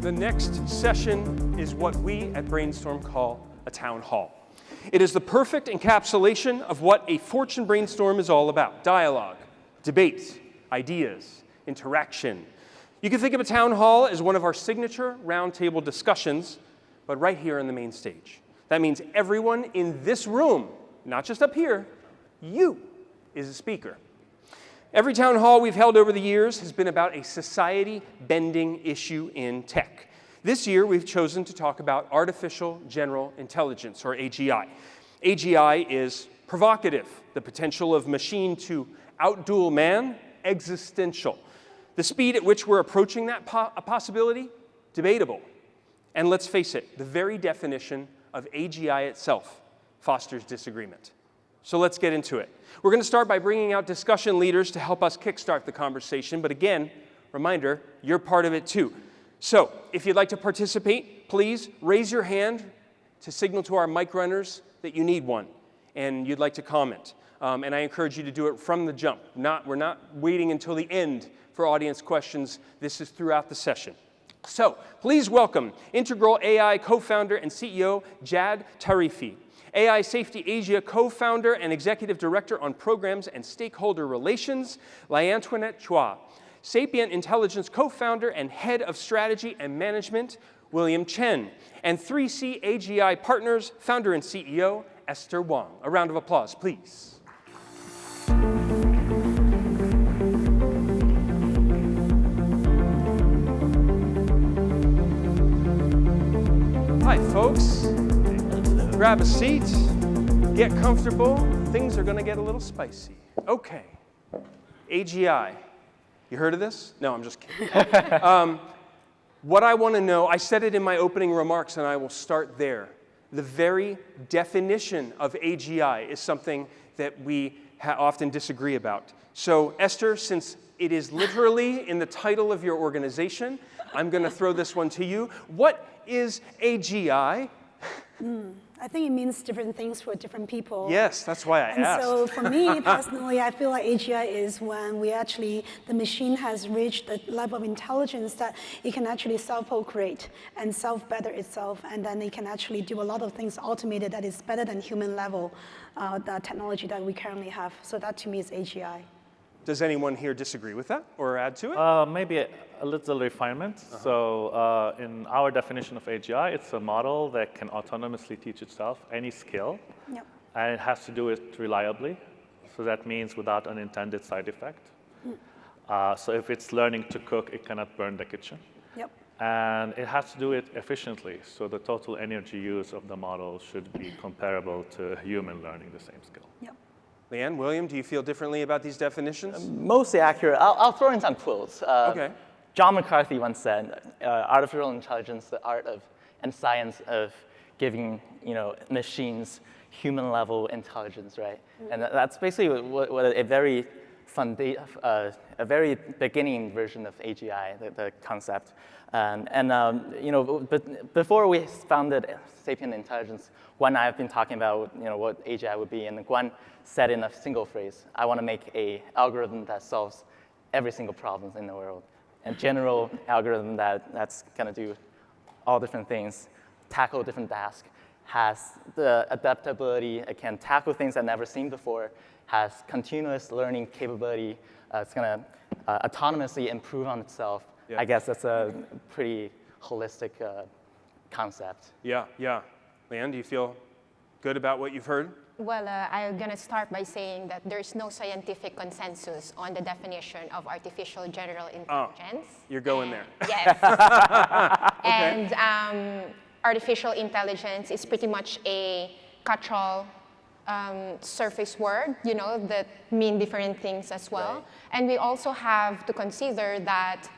The next session is what we at Brainstorm call a town hall. It is the perfect encapsulation of what a Fortune brainstorm is all about: dialogue, debate, ideas, interaction. You can think of a town hall as one of our signature roundtable discussions, but right here on the main stage. That means everyone in this room, not just up here, you is a speaker. Every town hall we've held over the years has been about a society-bending issue in tech. This year, we've chosen to talk about artificial general intelligence, or AGI. AGI is provocative, the potential of machine to outduel man, existential. The speed at which we're approaching that possibility, debatable. And let's face it, the very definition of AGI itself fosters disagreement. So let's get into it. We're going to start by bringing out discussion leaders to help us kickstart the conversation. But again, reminder, you're part of it too. So if you'd like to participate, please raise your hand to signal to our mic runners that you need one and you'd like to comment. And I encourage you to do it from the jump. We're not waiting until the end for audience questions. This is throughout the session. So please welcome Integral AI co-founder and CEO Jad Tarifi, AI Safety Asia co-founder and executive director on programs and stakeholder relations, L'Antoinette Chua, Sapient Intelligence co-founder and head of strategy and management, William Chen, and 3C AGI Partners founder and CEO, Esther Wang. A round of applause, please. Hi, folks. Grab a seat, get comfortable. Things are going to get a little spicy. Okay, AGI. You heard of this? No, I'm just kidding. What I want to know, I said it in my opening remarks, and I will start there. The very definition of AGI is something that we often disagree about. So, Esther, since it is literally in the title of your organization, I'm going to throw this one to you. What is AGI? I think it means different things for different people. Yes, that's why I asked. So for me personally, I feel like AGI is when the machine has reached the level of intelligence that it can actually self-procreate and self-better itself, and then it can actually do a lot of things automated that is better than human level, the technology that we currently have. So that to me is AGI. Does anyone here disagree with that or add to it? Maybe a little refinement. So in our definition of AGI, it's a model that can autonomously teach itself any skill. Yep. And it has to do it reliably. So that means without unintended side effect. So if it's learning to cook, it cannot burn the kitchen. Yep. And it has to do it efficiently. So the total energy use of the model should be comparable to a human learning the same skill. Yep. Leanne, William, do you feel differently about these definitions? Mostly accurate. I'll throw in some quotes. Okay. John McCarthy once said, artificial intelligence, the art of and science of giving machines human-level intelligence, right? And that's basically what a very a very beginning version of AGI, the concept. But before we founded Sapient Intelligence, Gwen and I have been talking about what AGI would be, and Gwen said in a single phrase, I want to make an algorithm that solves every single problem in the world. A general algorithm that's going to do all different things, tackle different tasks, has the adaptability, it can tackle things I've never seen before, has continuous learning capability, it's going to autonomously improve on itself. Yeah. I guess that's a pretty holistic concept. Yeah. Leanne, do you feel good about what you've heard? Well, I'm going to start by saying that there's no scientific consensus on the definition of artificial general intelligence. Oh, you're going there. Yes. Okay. And artificial intelligence is pretty much a catch-all surface word, that mean different things as well. Right. And we also have to consider that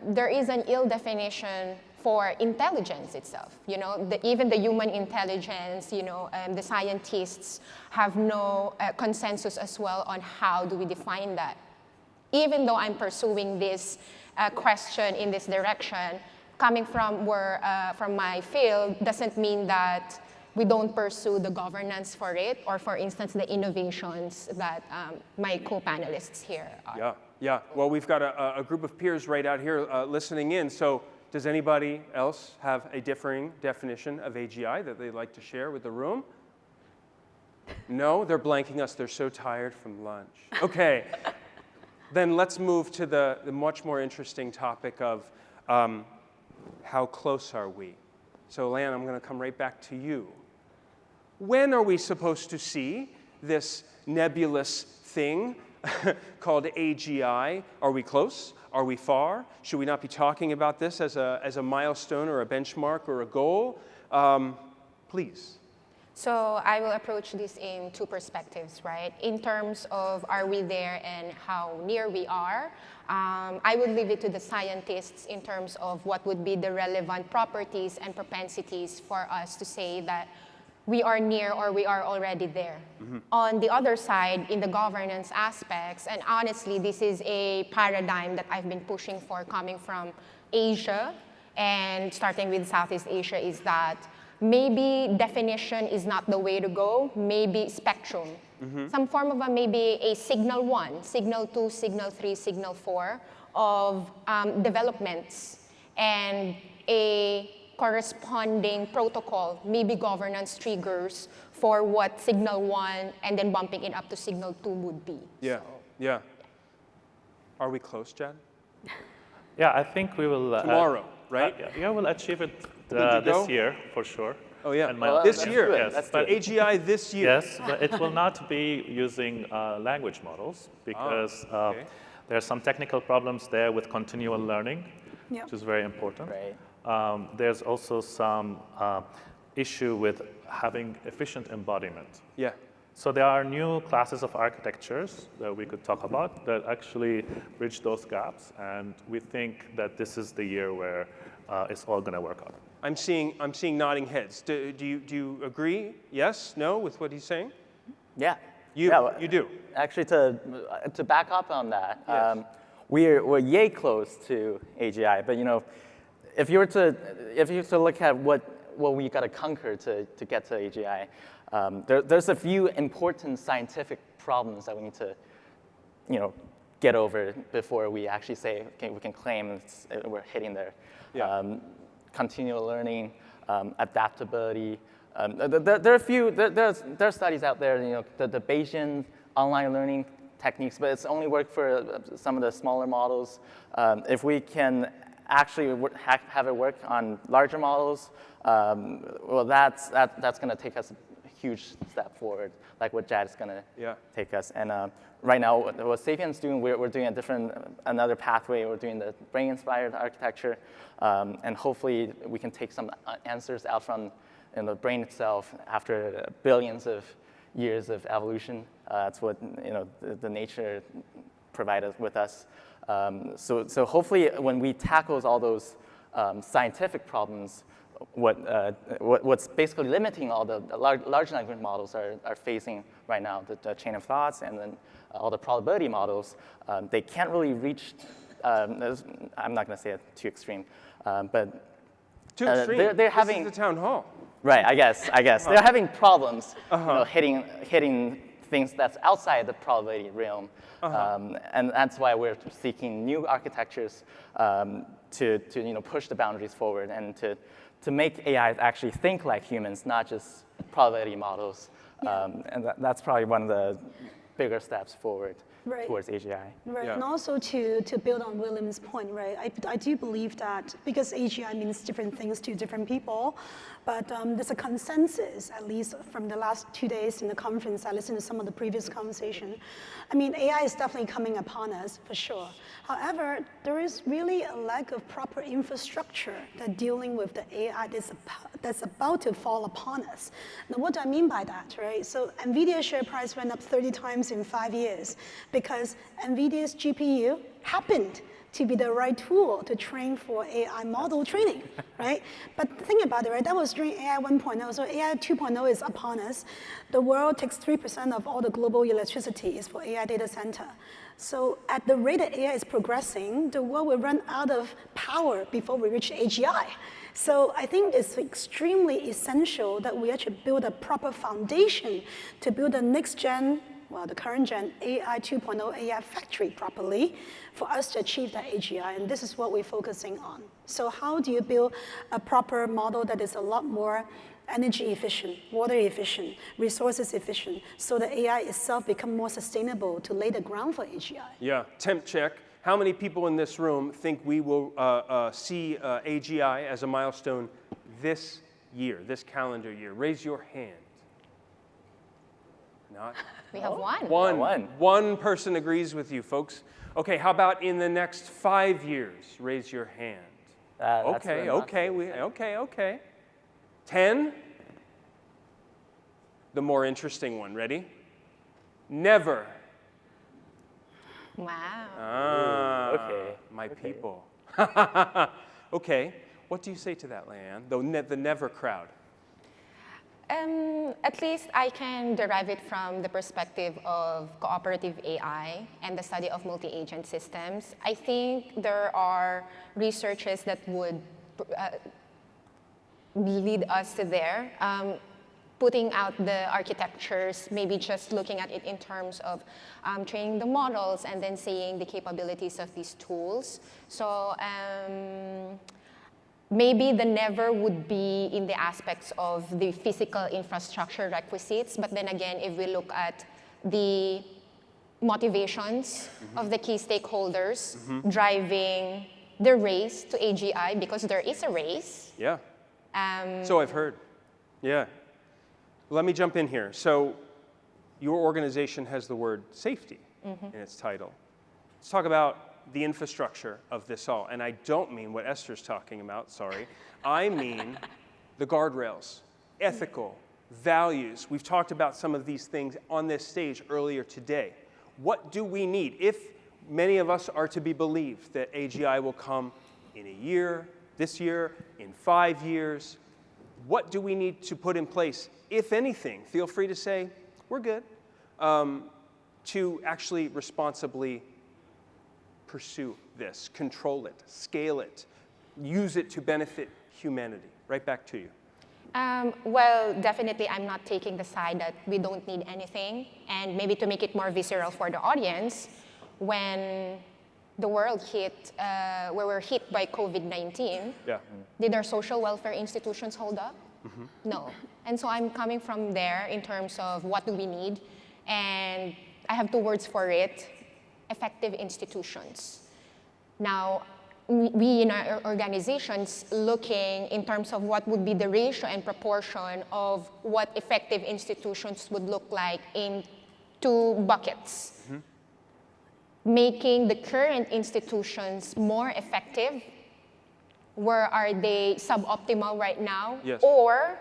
there is an ill definition for intelligence itself. Even the human intelligence, the scientists have no consensus as well on how do we define that. Even though I'm pursuing this question in this direction, coming from my field doesn't mean that we don't pursue the governance for it, or for instance, the innovations that my co-panelists here are. Yeah. Well, we've got a group of peers right out here listening in. So Does anybody else have a differing definition of AGI that they'd like to share with the room? No, they're blanking us. They're so tired from lunch. Okay, then let's move to the much more interesting topic of how close are we? So, Lan, I'm going to come right back to you. When are we supposed to see this nebulous thing called AGI? Are we close? Are we far? Should we not be talking about this as a milestone or a benchmark or a goal? Please. So I will approach this in two perspectives, right? In terms of are we there and how near we are, I would leave it to the scientists in terms of what would be the relevant properties and propensities for us to say that we are near or we are already there. Mm-hmm. On the other side, in the governance aspects, and honestly, this is a paradigm that I've been pushing for coming from Asia and starting with Southeast Asia, is that maybe definition is not the way to go, maybe spectrum. Mm-hmm. Some form of maybe a signal 1, signal 2, signal 3, signal 4 of developments, and a corresponding protocol, maybe governance triggers for what signal 1 and then bumping it up to signal 2 would be. Yeah, yeah. Are we close, Jad? Yeah, I think we will. Tomorrow, right? Yeah, we'll achieve it this year, for sure. Oh, yeah. Well, this year. Yes, but AGI this year. Yes, but it will not be using language models because there are some technical problems there with continual learning, which is very important. Right. There's also some issue with having efficient embodiment. Yeah. So there are new classes of architectures that we could talk about that actually bridge those gaps, and we think that this is the year where it's all going to work out. I'm seeing nodding heads. Do you agree? Yes? No? With what he's saying? Yeah. You do. Actually, to back up on that, Yes. we're yay close to AGI. But if you were to look at what we got to conquer to get to AGI, there's a few important scientific problems that we need to get over before we actually say, okay, we can claim we're hitting there. Yeah. Continual learning, adaptability. There are studies out there, the Bayesian online learning techniques, but it's only worked for some of the smaller models. If we can actually have it work on larger models, well, that's going to take us a huge step forward, like what Jad is going to take us. And right now, what Sapien's doing, we're doing another pathway. We're doing the brain-inspired architecture, and hopefully we can take some answers out from the brain itself after billions of years of evolution. That's what the nature provided with us. So hopefully, when we tackle all those scientific problems, what's basically limiting all the large language models are facing right now, the chain of thoughts and then all the probability models, they can't really reach, I'm not going to say it too extreme, but too extreme. They're having this is the town hall. Right, I guess. They're having problems hitting things that's outside the probability realm. And that's why we're seeking new architectures to push the boundaries forward and to make AI actually think like humans, not just probability models. And that's probably one of the bigger steps forward towards AGI. Right, and also to build on William's point, right, I do believe that because AGI means different things to different people, but there's a consensus, at least from the last 2 days in the conference, I listened to some of the previous conversation. I mean, AI is definitely coming upon us, for sure. However, there is really a lack of proper infrastructure that dealing with the AI that's about to fall upon us. Now, what do I mean by that, right? So NVIDIA's share price went up 30 times in 5 years because NVIDIA's GPU happened to be the right tool to train for AI model training, right? But think about it, right? That was during AI 1.0, so AI 2.0 is upon us. The world takes 3% of all the global electricity is for AI data center. So at the rate that AI is progressing, the world will run out of power before we reach AGI. So I think it's extremely essential that we actually build a proper foundation to build a next-gen well, the current gen AI 2.0 AI factory properly for us to achieve that AGI, and this is what we're focusing on. So how do you build a proper model that is a lot more energy efficient, water efficient, resources efficient, so the AI itself become more sustainable to lay the ground for AGI? Yeah, temp check. How many people in this room think we will see AGI as a milestone this year, this calendar year? Raise your hand. Not? We have one. One person agrees with you, folks. Okay, how about in the next 5 years? Raise your hand. Okay. 10? The more interesting one. Ready? Never. Wow. Ah, okay. My people. Okay, what do you say to that, Leanne? The never crowd. At least I can derive it from the perspective of cooperative AI and the study of multi-agent systems. I think there are researches that would lead us to there. Putting out the architectures, maybe just looking at it in terms of training the models and then seeing the capabilities of these tools. So maybe the never would be in the aspects of the physical infrastructure requisites, but then again, if we look at the motivations of the key stakeholders driving the race to AGI, because there is a race. Yeah. So I've heard. Yeah. Let me jump in here. So your organization has the word safety in its title. Let's talk about the infrastructure of this all. And I don't mean what Esther's talking about, sorry. I mean the guardrails, ethical, values. We've talked about some of these things on this stage earlier today. What do we need? If many of us are to be believed that AGI will come in a year, this year, in 5 years, what do we need to put in place, if anything? Feel free to say, we're good, to actually responsibly pursue this, control it, scale it, use it to benefit humanity. Right back to you. Well, definitely I'm not taking the side that we don't need anything. And maybe to make it more visceral for the audience, when the world hit, where we're hit by COVID-19, did our social welfare institutions hold up? No. And so I'm coming from there in terms of what do we need. And I have 2 words for it: effective institutions. Now, we in our organizations looking in terms of what would be the ratio and proportion of what effective institutions would look like in 2 buckets. Making the current institutions more effective. Where are they suboptimal right now? Yes. Or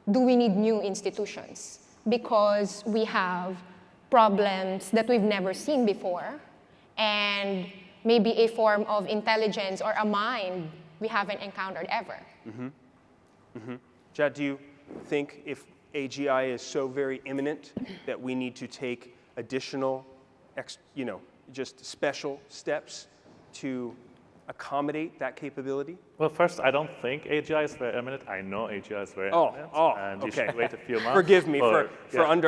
do we need new institutions? Because we have problems that we've never seen before, and maybe a form of intelligence or a mind we haven't encountered ever. Jad, do you think if AGI is so very imminent that we need to take additional, just special steps to accommodate that capability? Well, first, I don't think AGI is very imminent. I know AGI is very imminent. And you should wait a few months. Forgive me for describing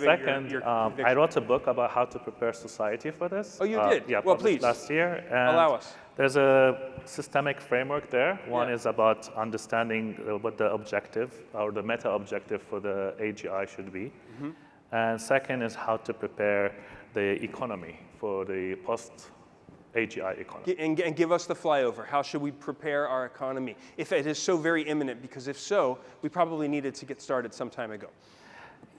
second, your I wrote a book about how to prepare society for this. Oh, you did? Yeah, well, please. Last year. And allow us. There's a systemic framework there. One is about understanding what the objective or the meta objective for the AGI should be. And second is how to prepare the economy for the post-AGI economy. And give us the flyover. How should we prepare our economy if it is so very imminent? Because if so, we probably needed to get started some time ago.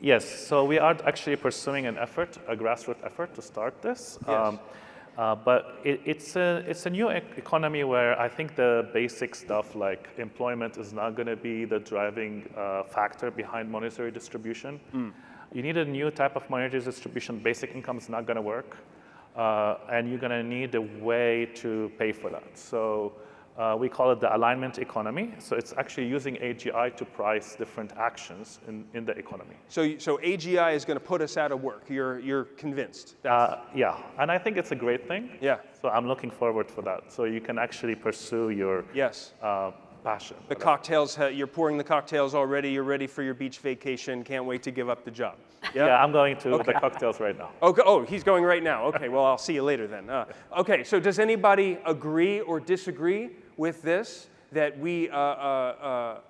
Yes, so we are actually pursuing an effort, a grassroots effort to start this. Yes. But it's a new economy where I think the basic stuff like employment is not going to be the driving factor behind monetary distribution. You need a new type of monetary distribution. Basic income is not going to work. And you're going to need a way to pay for that. So we call it the alignment economy. So it's actually using AGI to price different actions in the economy. So AGI is going to put us out of work. You're convinced? Yeah, and I think it's a great thing. Yeah. So I'm looking forward for that. So you can actually pursue your passion. The cocktails, you're pouring the cocktails already, you're ready for your beach vacation, can't wait to give up the job. Yeah, I'm going to the cocktails right now. Okay. Oh, he's going right now. Okay, well, I'll see you later then. Okay, so does anybody agree or disagree with this, that we, that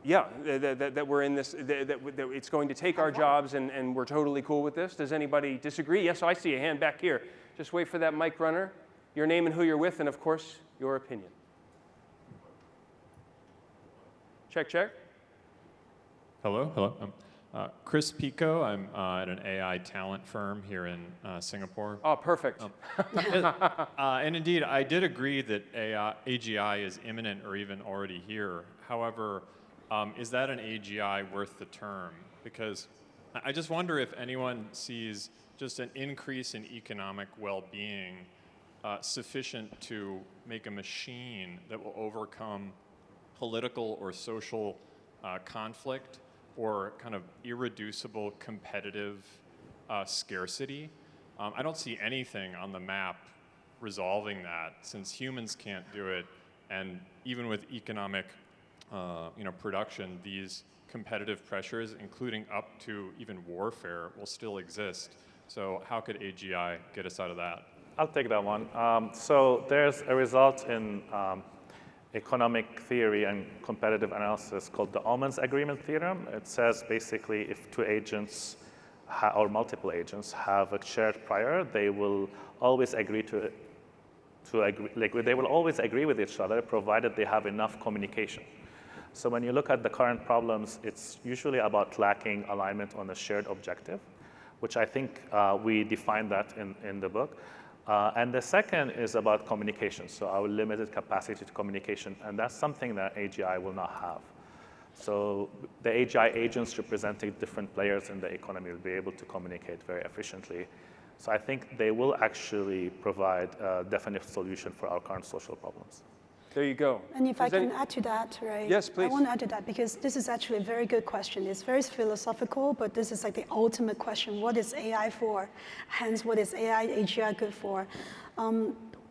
we're in this, that it's going to take our jobs and we're totally cool with this? Does anybody disagree? Yes, I see a hand back here. Just wait for that mic runner. Your name and who you're with, and of course, your opinion. Check, check. Hello, hello. Chris Pico. I'm at an AI talent firm here in Singapore. Oh, perfect. And indeed, I did agree that AGI is imminent or even already here. However, is that an AGI worth the term? Because I just wonder if anyone sees just an increase in economic well-being sufficient to make a machine that will overcome political or social conflict or kind of irreducible competitive scarcity. I don't see anything on the map resolving that, since humans can't do it, and even with economic production, these competitive pressures, including up to even warfare, will still exist. So how could AGI get us out of that? I'll take that one. So there's a result in economic theory and competitive analysis called the Almonds Agreement Theorem. It says basically if two agents or multiple agents have a shared prior, they will always agree they will always agree with each other, provided they have enough communication. So when you look at the current problems, it's usually about lacking alignment on a shared objective, which I think we define that in the book. And the second is about communication, so our limited capacity to communication, and that's something that AGI will not have. So the AGI agents representing different players in the economy will be able to communicate very efficiently. So I think they will actually provide a definite solution for our current social problems. There you go. And if I can add to that, right? Yes, please. I want to add to that because this is actually a very good question. It's very philosophical, but this is like the ultimate question. What is AI for? Hence, what is AI, AGI good for?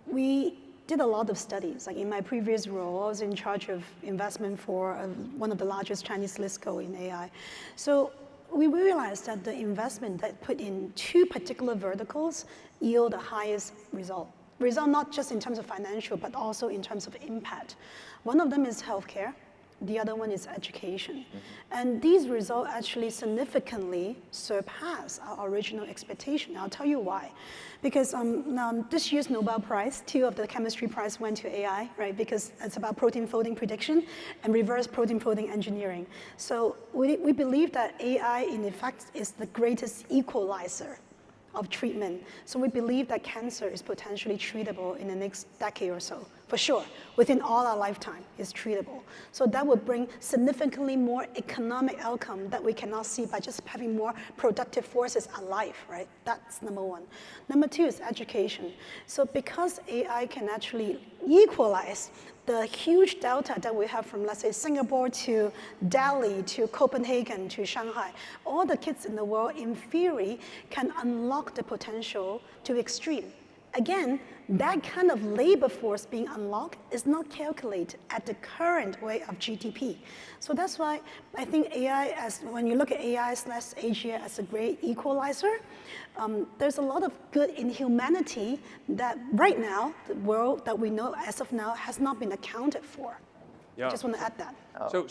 We did a lot of studies. Like in my previous role, I was in charge of investment for one of the largest Chinese listco in AI. So we realized that the investment that put in two particular verticals yield the highest result not just in terms of financial, but also in terms of impact. One of them is healthcare. The other one is education. And these results actually significantly surpass our original expectation. I'll tell you why. Because now this year's Nobel Prize, 2 of the chemistry prize went to AI, right? Because it's about protein folding prediction and reverse protein folding engineering. So we believe that AI, in effect, is the greatest equalizer of treatment. So we believe that cancer is potentially treatable in the next decade or so, for sure. Within all our lifetime, it's treatable. So that would bring significantly more economic outcome that we cannot see by just having more productive forces alive, right? That's number one. Number 2 is education. So because AI can actually equalize the huge delta that we have from, let's say, Singapore to Delhi to Copenhagen to Shanghai, all the kids in the world, in theory, can unlock the potential to extreme. Again, that kind of labor force being unlocked is not calculated at the current rate of GDP. So that's why I think AI, when you look at AI/AGI as a great equalizer, there's a lot of good in humanity that right now, the world that we know as of now has not been accounted for. Yeah. I just want to add that.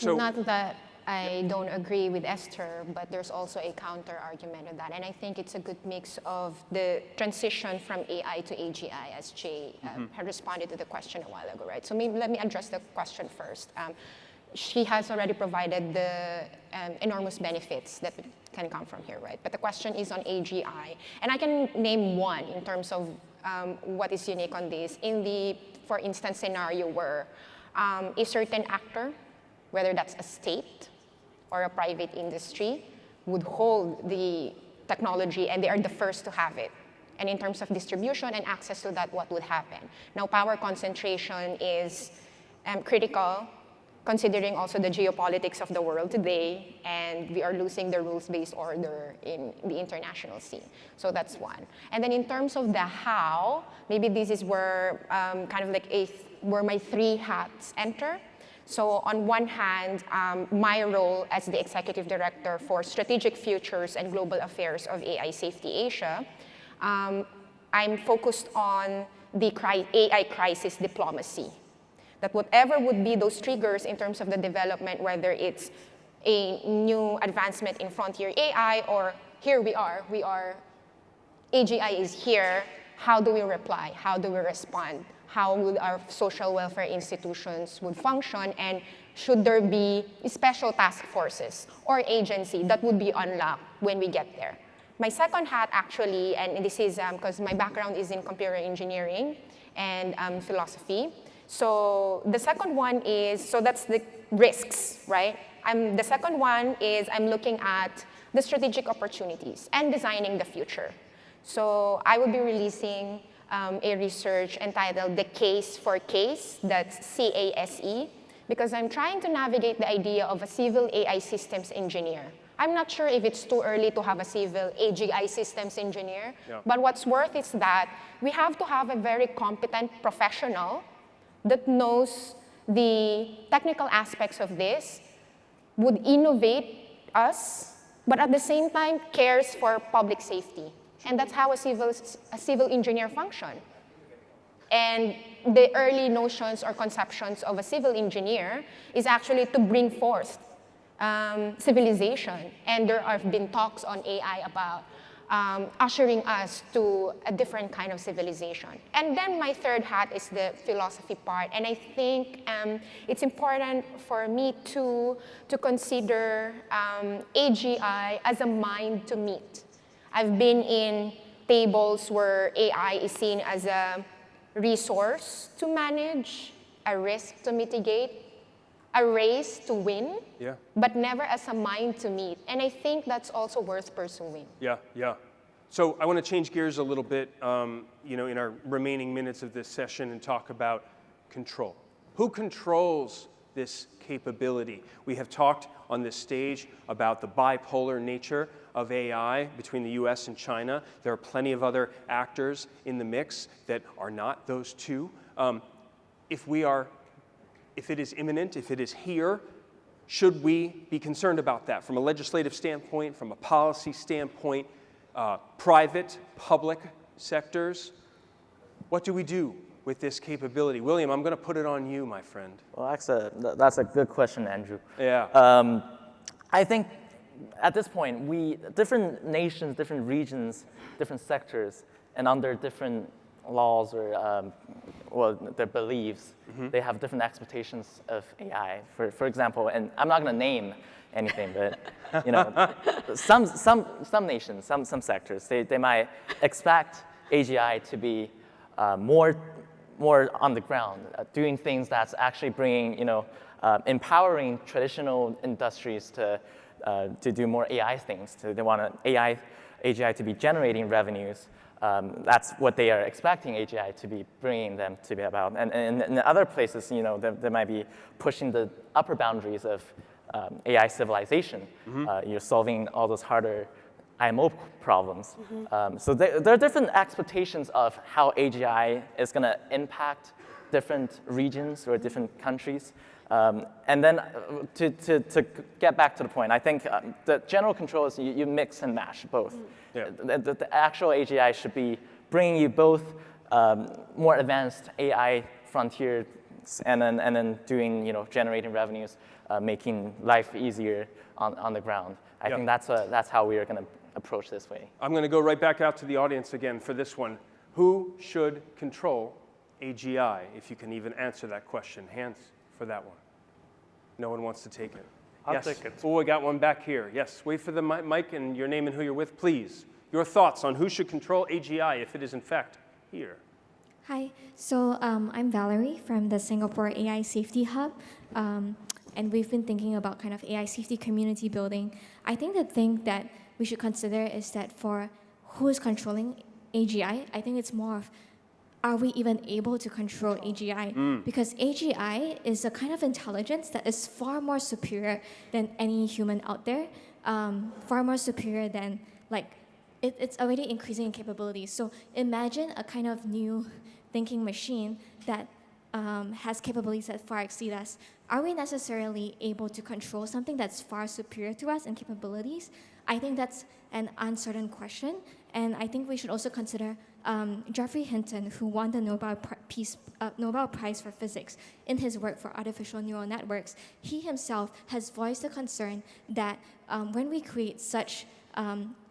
So Not that I don't agree with Esther, but there's also a counter argument of that. And I think it's a good mix of the transition from AI to AGI, as Jay had responded to the question a while ago, right? So maybe let me address the question first. She has already provided the enormous benefits that can come from here, right? But the question is on AGI. And I can name one in terms of what is unique on this. In the, for instance, scenario where a certain actor, whether that's a state or a private industry, would hold the technology and they are the first to have it. And in terms of distribution and access to that, what would happen? Now, power concentration is critical, considering also the geopolitics of the world today, and we are losing the rules-based order in the international scene. So that's one. And then in terms of the how, maybe this is where kind of like where my 3 hats enter. So on one hand, my role as the Executive Director for Strategic Futures and Global Affairs of AI Safety Asia, I'm focused on the AI crisis diplomacy. That whatever would be those triggers in terms of the development, whether it's a new advancement in frontier AI or here we are, AGI is here, how do we reply? How do we respond? How would our social welfare institutions would function? And should there be special task forces or agency that would be unlocked when we get there? My second hat actually, and this is because my background is in computer engineering and philosophy. So the second one is, so that's the risks, right? The second one is I'm looking at the strategic opportunities and designing the future. So I will be releasing a research entitled The Case for Case, that's CASE, because I'm trying to navigate the idea of a civil AI systems engineer. I'm not sure if it's too early to have a civil AGI systems engineer, but what's worth is that we have to have a very competent professional that knows the technical aspects of this, would innovate us, but at the same time cares for public safety. And that's how a civil engineer functions. And the early notions or conceptions of a civil engineer is actually to bring forth civilization. And there have been talks on AI about ushering us to a different kind of civilization. And then my third hat is the philosophy part. And I think it's important for me to consider AGI as a mind to meet. I've been in tables where AI is seen as a resource to manage, a risk to mitigate, a race to win, but never as a mind to meet. And I think that's also worth pursuing. Yeah. So I want to change gears a little bit, in our remaining minutes of this session and talk about control. Who controls this capability? We have talked on this stage about the bipolar nature of AI between the US and China. There are plenty of other actors in the mix that are not those two. If it is imminent, if it is here, should we be concerned about that from a legislative standpoint, from a policy standpoint, private, public sectors? What do we do with this capability? William, I'm going to put it on you, my friend. Well, that's a good question, Andrew. Yeah. I think at this point, different nations, different regions, different sectors, and under different laws or their beliefs, they have different expectations of AI. For example, and I'm not going to name anything, but some nations, some sectors, they might expect AGI to be more on the ground, doing things that's actually bringing, empowering traditional industries to do more AI things. They want AGI to be generating revenues. That's what they are expecting AGI to be bringing them to be about. And in other places, they might be pushing the upper boundaries of AI civilization. You're solving all those harder IMO problems. So there are different expectations of how AGI is going to impact different regions or different countries. And then to get back to the point, I think the general control is you mix and mash both. The actual AGI should be bringing you both more advanced AI frontiers and then doing, generating revenues, making life easier on the ground. I think that's how we are going to approach this way. I'm going to go right back out to the audience again for this one. Who should control AGI? If you can even answer that question. Hands for that one. No one wants to take it. I'll take it. Oh, we got one back here. Yes, wait for the mic and your name and who you're with, please. Your thoughts on who should control AGI if it is in fact here. Hi, so I'm Valerie from the Singapore AI Safety Hub, and we've been thinking about kind of AI safety community building. I think the thing that we should consider is that for who is controlling AGI, I think it's more of, are we even able to control AGI? Because AGI is a kind of intelligence that is far more superior than any human out there, far more superior than, it's already increasing in capabilities. So imagine a kind of new thinking machine that has capabilities that far exceed us, are we necessarily able to control something that's far superior to us in capabilities? I think that's an uncertain question, and I think we should also consider Geoffrey Hinton, who won the Nobel Prize for Physics in his work for artificial neural networks. He himself has voiced the concern that when we create such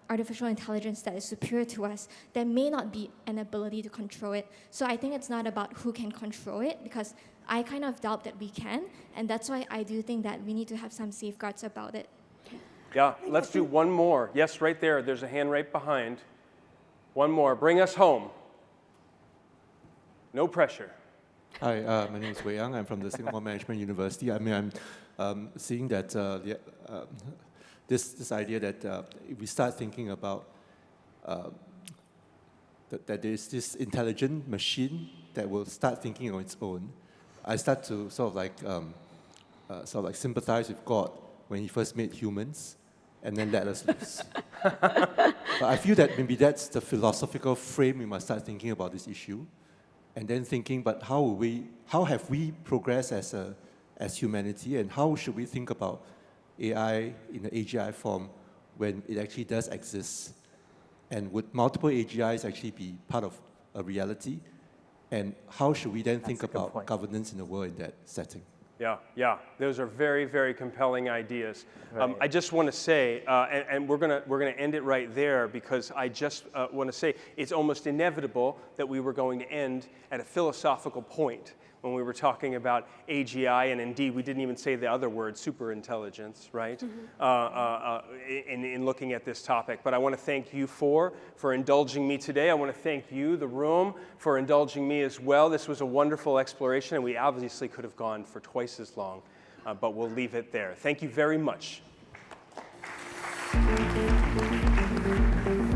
artificial intelligence that is superior to us, there may not be an ability to control it. So I think it's not about who can control it, because I kind of doubt that we can, and that's why I do think that we need to have some safeguards about it. Yeah, let's do one more. Yes, right there. There's a hand right behind. One more. Bring us home. No pressure. Hi, my name is Wei Yang. I'm from the Singapore Management University. I mean, I'm seeing that this idea that if we start thinking about that there's this intelligent machine that will start thinking on its own, I start to sort of like sympathize with God when He first made humans and then let us loose. But I feel that maybe that's the philosophical frame we must start thinking about this issue, and then thinking, but how have we progressed as humanity, and how should we think about AI in the AGI form when it actually does exist? And would multiple AGIs actually be part of a reality? And how should we then think about governance in the world in that setting? Yeah. Those are very, very compelling ideas. Right. I just want to say, and we're gonna end it right there, because I just want to say it's almost inevitable that we were going to end at a philosophical point when we were talking about AGI, and indeed we didn't even say the other word, superintelligence, right? In looking at this topic. But I want to thank you for indulging me today. I want to thank you, the room, for indulging me as well. This was a wonderful exploration, and we obviously could have gone for twice as long, but we'll leave it there. Thank you very much.